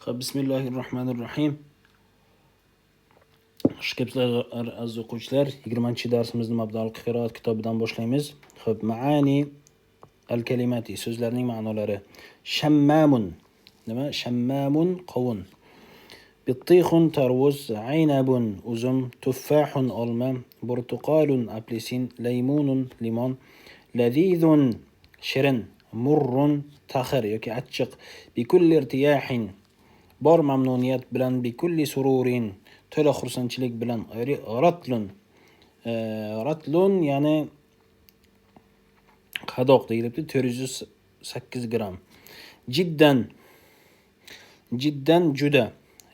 Bismillahirrohmanirrohim. Xush kelibsizlar aziz o'quvchilar. 20-darsimizni mabda'ul qiroat kitobidan boshlaymiz. Xo'p, maani al-kalimati so'zlarning ma'nolari. Shammamun. Nima? Shammamun qovun. Bittixun tarvuz, aynabun uzum, tuffahun olma, burtuqalun apelsin, laymunun limon, ladizun shirin, murrun taxir yoki achchiq, bikulli irtiyahin bor mamnuniyat bilan, bikulli sururin to'la xursandchilik bilan, ratlun ratlun ya'ni qadoq deyilibdi, 408 gram. Jiddan jiddan juda,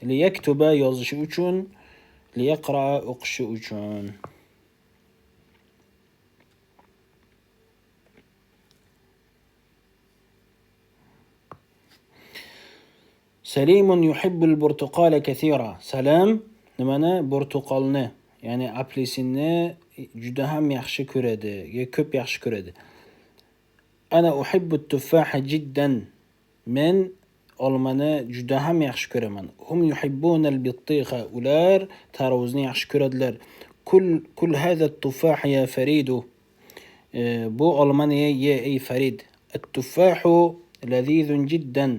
liyaktuba yozishi uchun, liyaqra o'qishi uchun. Salimun yuhibbul burtuqala kathira. Salam nimani? Burtuqolni, ya'ni apelsinni juda ham yaxshi ko'radi, ko'p yaxshi ko'radi. Ana uhibbut tuffaha jiddan. Men olmani juda ham yaxshi ko'raman. Hum yuhibbunal bittiqa. Ular tarvuzni yaxshi ko'radilar. Kul hadha at-tuffah ya Faridu. Bu olmani ye ey Farid. At-tuffahu ladhizun jiddan.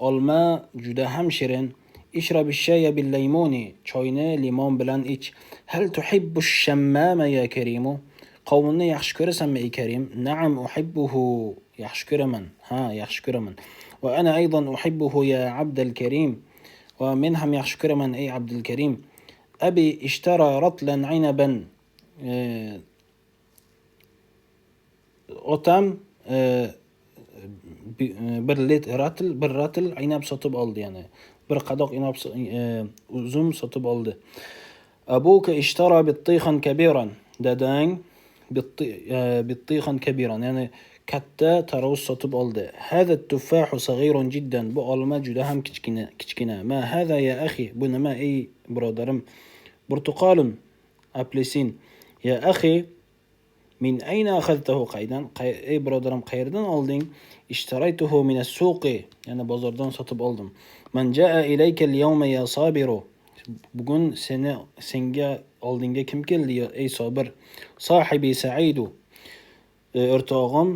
Olma juda ham shirin. Ishrab ash-shaya bil laymuni. Choyni limon bilan ich. Hal tuhibbu ash-shammama ya Karimu? Qovunni yaxshi ko'rasanmi ey Karim? Na'am uhibbuhu. Yaxshi ko'raman. Ha, yaxshi ko'raman. Va ana aydan uhibbuhu ya Abdul Karim. Va men ham yaxshi ko'raman ey Abdul Karim. Abi ishtara ratlan aynaban. Otam bir ratl aynab sotib oldi, ya'ni bir qadoq uzum sotib oldi. Abuka ishtara bittixan kabiran. Dadang bittixan kabiran, ya'ni katta tarvuz sotib oldi. Hada tuffahu saghirun jiddan. Bu olma juda ham kichkina. Ma hada ya akhi? Bu nima ey birodarim? Burtuqalun apelsin. Ya akhi min ayna akhadtahu qaydan? Ey birodarim, qayerdan olding? Ishtaraytuhu min as-suqi, ya'ni bozordan sotib oldim. Man jaa ilayka al-yawma ya sabiru. Bugun senga oldinga kim keldi ey Sobir? Sahibi Saidu. O'rtog'im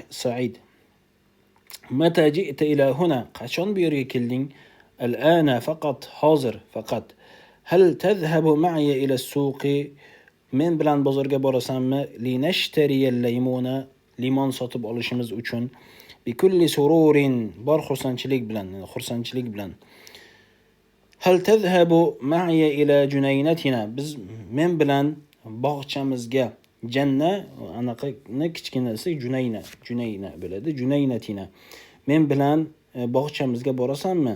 Said. Mata ji'ta ila huna? Qachon bu yerga kelding? Al-ana faqat, hozir faqat. Hal tadhhabu ma'iya ila as-suqi? Men bilan bozorga borasanmi? Linashtari al-laymuna, limon sotib olishimiz uchun. Bikulli sururin, bor xursandchilik bilan. Hal tadhhabu ma'iya ila junaynatina? Men bilan bog'chamizga. Janna anaqani kichkinasi junayna bo'ladi. Junaynatina. Men bilan bog'chamizga borasanmi?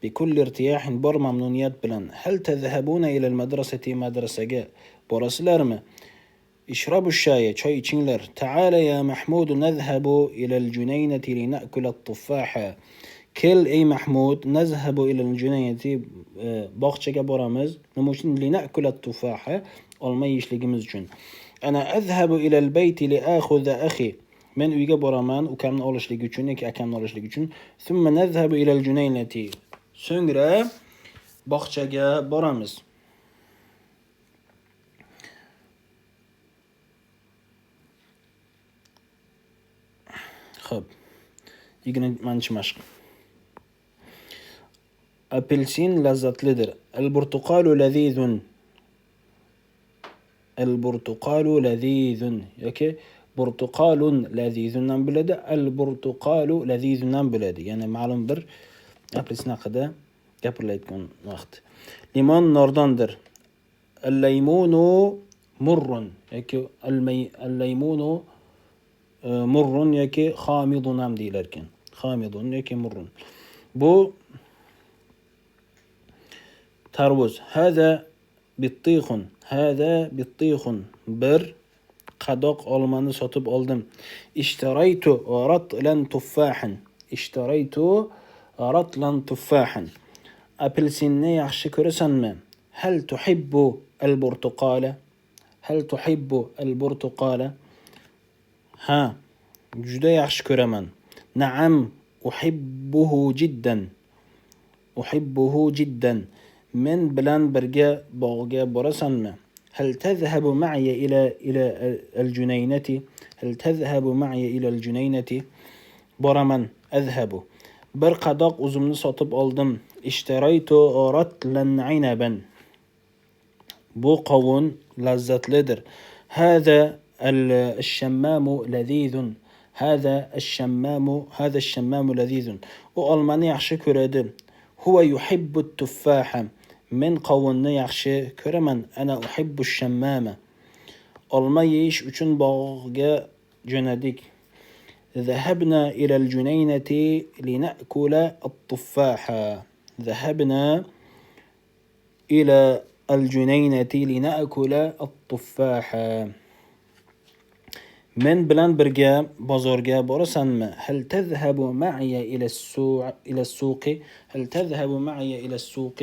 Bikulli irtiyahin, bor mamnuniyat bilan. Hal tadhhabuna ila al-madrasati? Madrasaga borasizlarmi? Ishrabu ash-shaya, choy ichinglar. Ta'ala ya Mahmud nadhhabu ila al-junaynati lina'kula at-tuffaha. Kel ey Mahmud, nazhabu ila al-junaynati, bog'chaga boramiz. Nima uchun? Lina'kula at-tuffaha, olma yeyishligimiz uchun. Ana azhabu ila al-bayti li akhudha akhi. Men uyga boraman ukamni olishlik uchun yoki akamni olishlik uchun. Thumma nazhabu ila al-junaynati. So'ngra bog'chaga boramiz. Xo'p. 20-mashq. Apelsin lazzatlidir. Al-burtuqalu ladhizun. Al-burtuqalu ladhizun yoki burtuqalun ladhizundan bo'ladi. Al-burtuqalu ladhizundan bo'ladi. Ya'ni ma'lum bir apelsin haqida gapirilayotgan vaqt. Limon nordondir. Al-laymunu murrun yoki al-laymunu murrun yoki xamidun ham deyilar ekan. Xamidun yoki murrun. Bu tarvuz. Hada bittixun. Hada bittixun. Bir qadoq olmani sotib oldim. Ishtaraytu ratlan tuffahan. Ishtaraytu ratlan tuffahan. Apelsinni yaxshi ko'rasanmi? Hal tuhibbu al-burtuqala? Hal tuhibbu al-burtuqala? Ha, juda yaxshi ko'raman. Na'am uhibbuhu jiddan. أحبه جدا. من بلان برجا بوغا برسن. هل تذهب معي إلى الجنينة؟ هل تذهب معي إلى الجنينة؟ برمن أذهب. برقدق أزمن ساتب ألدم. اشتريت رطلا عنبا. بو قوون لذت لدر. هذا الشمام لذيذ. هذا الشمام لذيذ. وألماني يحشي كرادل. هو يحب التفاح. من قوون يحشي كرمن. أنا أحب الشمامة. ألمانيش üçün باغا جنديك. ذهبنا إلى الجنينة لنأكل التفاح. ذهبنا إلى الجنينة لنأكل التفاح. من بلان برجا بازارجا برسن. هل تذهب معي إلى السوق؟ هل تذهب معي إلى السوق؟